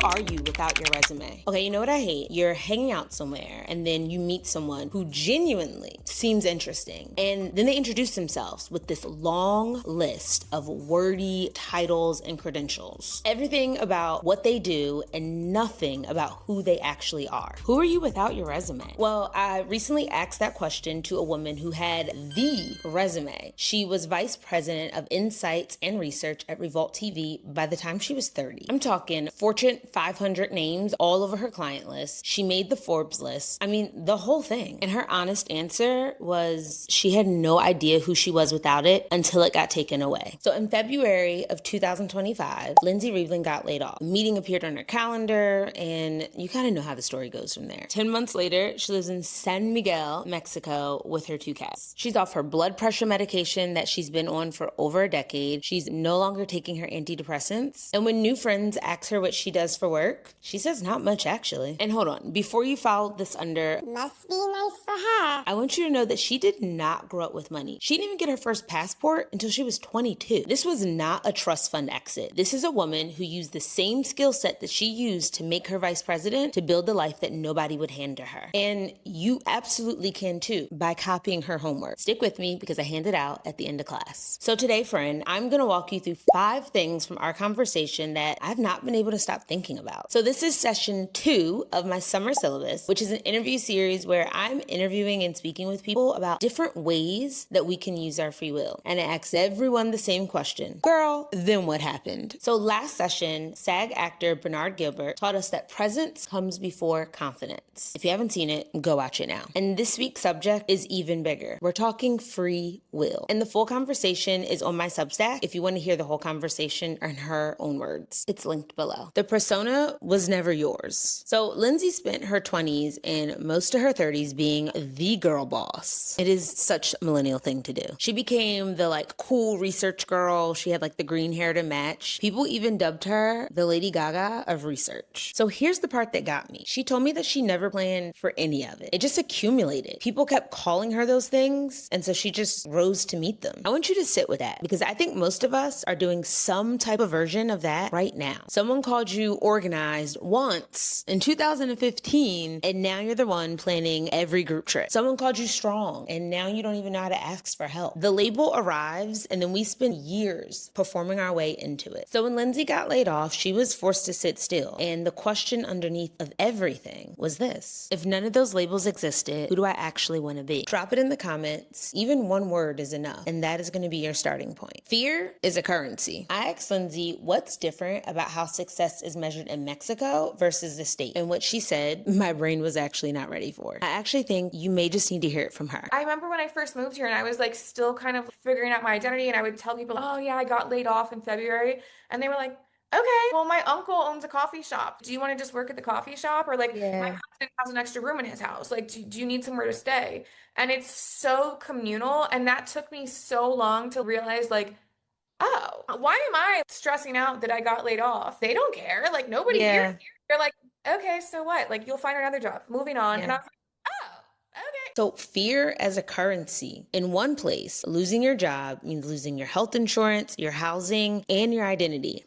are you without your resume? Okay, you know what I hate? You're hanging out somewhere and then you meet someone who genuinely seems interesting. And then they introduce themselves with this long list of wordy titles and credentials. Everything about what they do and nothing about who they actually are. Who are you without your resume? Well, I recently asked that question to a woman who had the resume. She was vice president of insights and research at REVOLT TV by the time she was 30. I'm talking Fortune 500 names all over her client list. She made the Forbes list. I mean, the whole thing. And her honest answer was she had no idea who she was without it until it got taken away. So in February of 2025, Lynzie Riebling got laid off. A meeting appeared on her calendar, and you kind of know how the story goes from there. 10 months later, she lives in San Miguel, Mexico with her 2 cats. She's off her blood pressure medication that she's been on for over a decade. She's no longer taking her antidepressants. And when new friends ask her what she does for work, she says not much actually. And hold on, before you file this under must be nice for her, I want you to know that she did not grow up with money. She didn't even get her first passport until she was 22. This was not a trust fund exit. This is a woman who used the same skill set that she used to make her vice president to build the life that nobody would hand to her. And you absolutely can too by copying her homework. Stick with me because I hand it out at the end of class. So today, friend, I'm gonna walk you through 5 things from our conversation that I've not been able to stop thinking about. So this is session 2 of my summer syllabus, which is an interview series where I'm interviewing and speaking with people about different ways that we can use our free will. And I asked everyone the same question. Girl, then what happened? So last session, SAG actor Bernard Gilbert taught us that presence comes before confidence. If you haven't seen it, go watch it now. And this week's subject is even bigger. We're talking free will. And the full conversation is on my Substack if you want to hear the whole conversation in her own words. It's linked below. The persona was never yours. So Lynzie spent her 20s and most of her 30s being the girl boss. It is such a millennial thing to do. She became the cool research girl. She had the green hair to match. People even dubbed her the Lady Gaga of research. So here's the part that got me. She told me that she never planned for any of it. It just accumulated. People kept calling her those things, and so she just rose to meet them. I want you to sit with that because I think most of us are doing some type of version of that right now. Someone called you organized once in 2015, and now you're the one planning every group trip. Someone called you strong, and now you don't even know how to ask for help. The label arrives, and then we spend years performing our way into it. So when Lynzie got laid off, she was forced to sit still. And the question underneath of everything was this: if none of those labels existed, who do I actually want to be? Drop it in the comments. Even one word is enough, and that is going to be your starting point. Fear is a currency. I asked Lynzie what's different about how success is measured in Mexico versus the state. And what she said, my brain was actually not ready for. I actually think you may just need to hear it from her. I remember when I first moved here and I was still kind of figuring out my identity, and I would tell people, oh yeah, I got laid off in February. And they were like, okay, well, my uncle owns a coffee shop. Do you want to just work at the coffee shop? Or my husband has an extra room in his house. Do you need somewhere to stay? And it's so communal. And that took me so long to realize oh, why am I stressing out that I got laid off? They don't care. Nobody here. They're like, okay, so what? You'll find another job. Moving on. And I was like, oh, okay. So fear as a currency. In one place, losing your job means losing your health insurance, your housing, and your identity.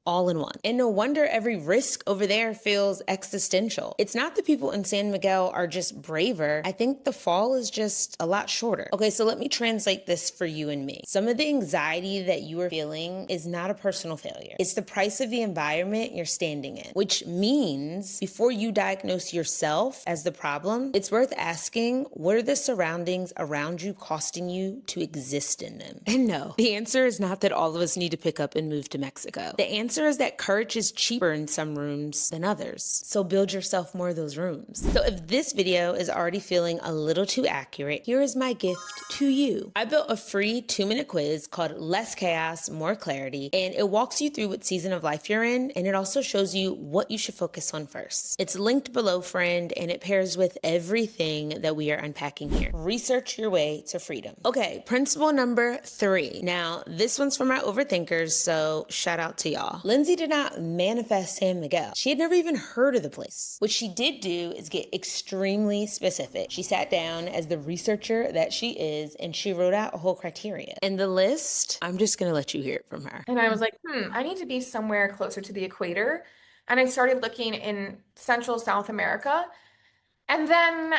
All in one. And no wonder every risk over there feels existential. It's not that people in San Miguel are just braver. I think the fall is just a lot shorter. Okay, so let me translate this for you and me. Some of the anxiety that you are feeling is not a personal failure. It's the price of the environment you're standing in, which means before you diagnose yourself as the problem, it's worth asking, what are the surroundings around you costing you to exist in them? And no, the answer is not that all of us need to pick up and move to Mexico. The answer is that courage is cheaper in some rooms than others. So build yourself more of those rooms. So if this video is already feeling a little too accurate, here is my gift to you. I built a free 2-minute quiz called Less Chaos, More Clarity, and it walks you through what season of life you're in, and it also shows you what you should focus on first. It's linked below, friend, and it pairs with everything that we are unpacking here. Research your way to freedom. Okay, principle number 3. Now, this one's for my overthinkers, so shout out to y'all. Lynzie did not manifest San Miguel. She had never even heard of the place. What she did do is get extremely specific. She sat down as the researcher that she is, and she wrote out a whole criteria. And the list, I'm just gonna let you hear it from her. And I was like, I need to be somewhere closer to the equator And I started looking in Central South America. And then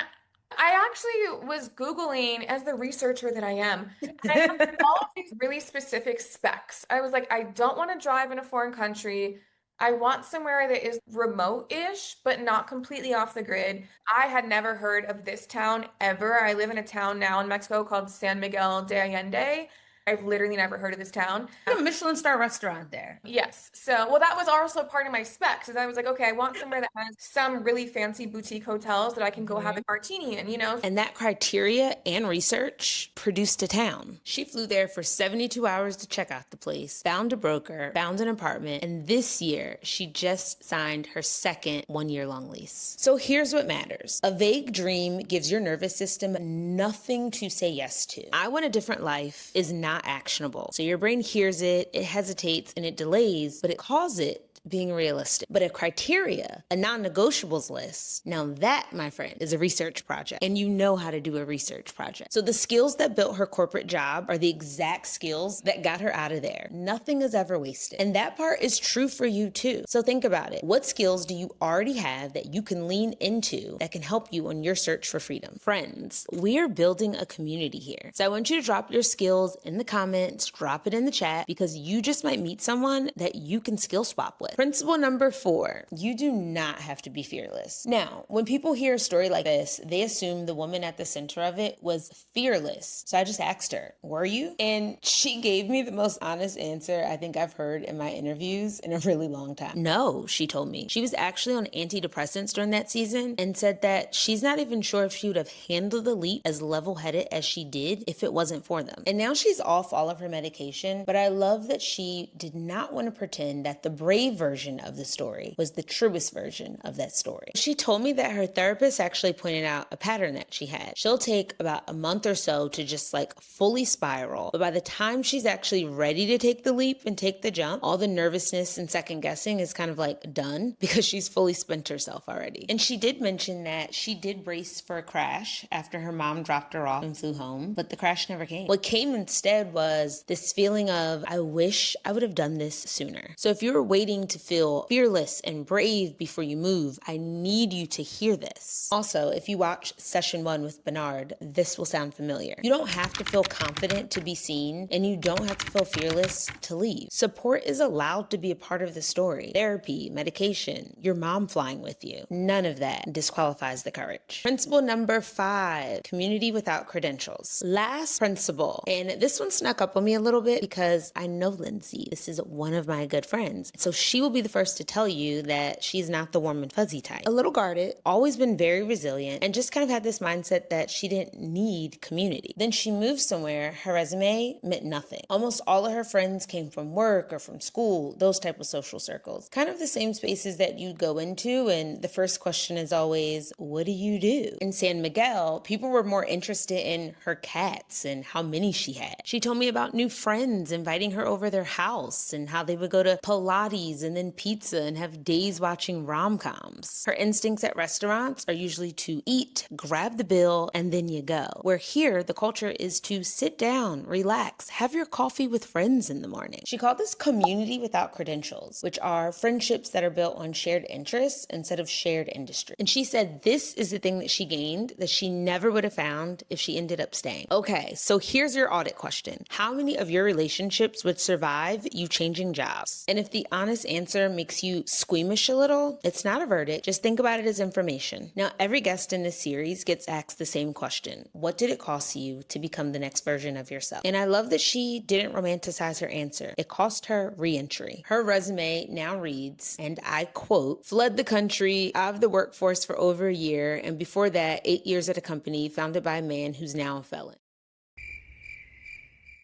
I actually was Googling as the researcher that I am. And I have all of these really specific specs. I was like, I don't want to drive in a foreign country. I want somewhere that is remote-ish, but not completely off the grid. I had never heard of this town ever. I live in a town now in Mexico called San Miguel de Allende. I've literally never heard of this town. A Michelin star restaurant there. Yes. So, well, that was also part of my specs. Is I was like, okay, I want somewhere that has some really fancy boutique hotels that I can go have a martini in, And that criteria and research produced a town. She flew there for 72 hours to check out the place, found a broker, found an apartment, and this year she just signed her second 1-year-long lease. So here's what matters. A vague dream gives your nervous system nothing to say yes to. I want a different life is not actionable. So your brain hears it, it hesitates, and it delays, but it calls it being realistic. But a criteria, a non-negotiables list, now that, my friend, is a research project. And you know how to do a research project. So the skills that built her corporate job are the exact skills that got her out of there. Nothing is ever wasted. And that part is true for you too. So think about it. What skills do you already have that you can lean into that can help you on your search for freedom? Friends, we're building a community here. So I want you to drop your skills in the comments, drop it in the chat, because you just might meet someone that you can skill swap with. Principle number 4, you do not have to be fearless. Now, when people hear a story like this, they assume the woman at the center of it was fearless. So I just asked her, were you? And she gave me the most honest answer I think I've heard in my interviews in a really long time. No, she told me. She was actually on antidepressants during that season and said that she's not even sure if she would have handled the leap as level-headed as she did if it wasn't for them. And now she's off all of her medication, but I love that she did not want to pretend that the brave version of the story was the truest version of that story. She told me that her therapist actually pointed out a pattern that she had. She'll take about a month or so to just like fully spiral, but by the time she's actually ready to take the leap and take the jump, all the nervousness and second guessing is kind of like done because she's fully spent herself already. And she did mention that she did brace for a crash after her mom dropped her off and flew home, but the crash never came. What came instead was this feeling of, I wish I would have done this sooner. So if you're waiting to feel fearless and brave before you move, I need you to hear this. Also, if you watch session 1 with Bernard, this will sound familiar. You don't have to feel confident to be seen, and you don't have to feel fearless to leave. Support is allowed to be a part of the story. Therapy, medication, your mom flying with you. None of that disqualifies the courage. Principle number 5, community without credentials. Last principle, and this one snuck up on me a little bit because I know Lynzie. This is one of my good friends. So she will be the first to tell you that she's not the warm and fuzzy type. A little guarded, always been very resilient, and just kind of had this mindset that she didn't need community. Then she moved somewhere, her resume meant nothing. Almost all of her friends came from work or from school, those type of social circles. Kind of the same spaces that you go into, and the first question is always, what do you do? In San Miguel, people were more interested in her cats and how many she had. She told me about new friends inviting her over their house and how they would go to Pilates and then pizza and have days watching rom-coms. Her instincts at restaurants are usually to eat, grab the bill, and then you go. Where here, the culture is to sit down, relax, have your coffee with friends in the morning. She called this community without credentials, which are friendships that are built on shared interests instead of shared industry. And she said this is the thing that she gained that she never would have found if she ended up staying. Okay, so here's your audit question. How many of your relationships would survive you changing jobs? And if the honest answer makes you squeamish a little, it's not a verdict. Just think about it as information. Now, every guest in this series gets asked the same question. What did it cost you to become the next version of yourself? And I love that she didn't romanticize her answer. It cost her re-entry. Her resume now reads, and I quote, fled the country out of the workforce for over a year, and before that, 8 years at a company founded by a man who's now a felon.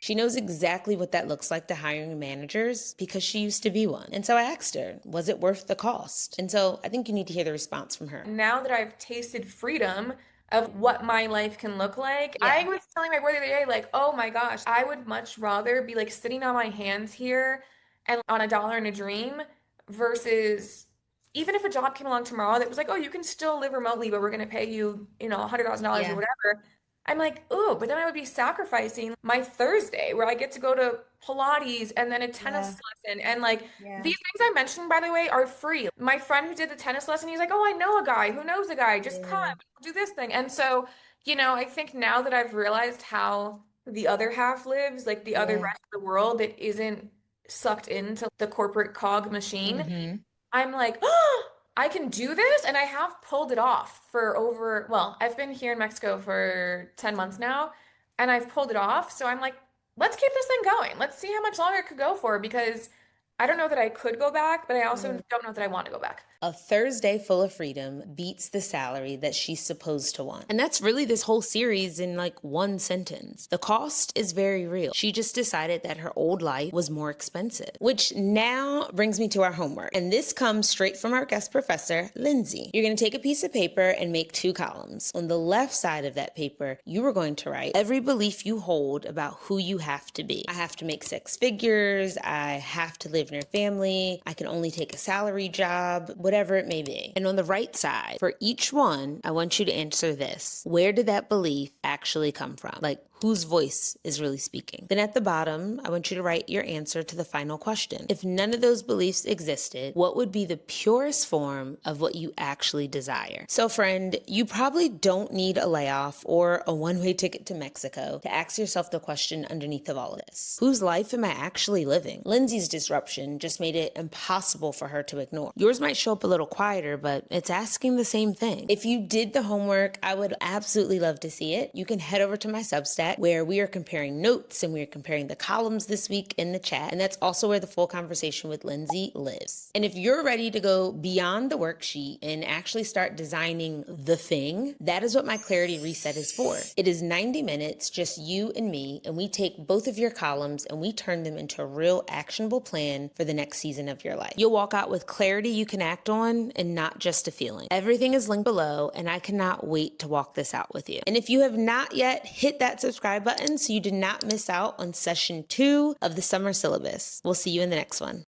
She knows exactly what that looks like to hiring managers because she used to be one. And so I asked her, was it worth the cost? And so I think you need to hear the response from her. Now that I've tasted freedom of what my life can look like, I was telling my boy the other day, like, oh my gosh, I would much rather be like sitting on my hands here and on $1 and a dream versus even if a job came along tomorrow that was like, oh, you can still live remotely, but we're going to pay you, $100,000 or whatever. I'm like, ooh, but then I would be sacrificing my Thursday where I get to go to Pilates and then a tennis lesson. And like these things I mentioned, by the way, are free. My friend who did the tennis lesson, he's like, oh, I know a guy who knows a guy. Just come do this thing. And so, I think now that I've realized how the other half lives, like the other rest of the world that isn't sucked into the corporate cog machine, I'm like, oh, I can do this. And I have pulled it off for well, I've been here in Mexico for 10 months now, and I've pulled it off. So I'm like, let's keep this thing going. Let's see how much longer it could go for because I don't know that I could go back, but I also don't know that I want to go back. A Thursday full of freedom beats the salary that she's supposed to want. And that's really this whole series in like one sentence. The cost is very real. She just decided that her old life was more expensive, which now brings me to our homework. And this comes straight from our guest professor, Lynzie. You're going to take a piece of paper and make 2 columns. On the left side of that paper, you are going to write every belief you hold about who you have to be. I have to make 6 figures. I have to live near family. I can only take a salary job, whatever it may be. And on the right side, for each one, I want you to answer this. Where did that belief actually come from? Like, whose voice is really speaking? Then at the bottom, I want you to write your answer to the final question. If none of those beliefs existed, what would be the purest form of what you actually desire? So friend, you probably don't need a layoff or a one-way ticket to Mexico to ask yourself the question underneath of all of this. Whose life am I actually living? Lynzie's disruption just made it impossible for her to ignore. Yours might show up a little quieter, but it's asking the same thing. If you did the homework, I would absolutely love to see it. You can head over to my Substack where we are comparing notes and we are comparing the columns this week in the chat. And that's also where the full conversation with Lynzie lives. And if you're ready to go beyond the worksheet and actually start designing the thing, that is what my Clarity Reset is for. It is 90 minutes, just you and me, and we take both of your columns and we turn them into a real actionable plan for the next season of your life. You'll walk out with clarity you can act on and not just a feeling. Everything is linked below, and I cannot wait to walk this out with you. And if you have not yet, hit that subscribe button so you do not miss out on session 2 of the summer syllabus. We'll see you in the next one.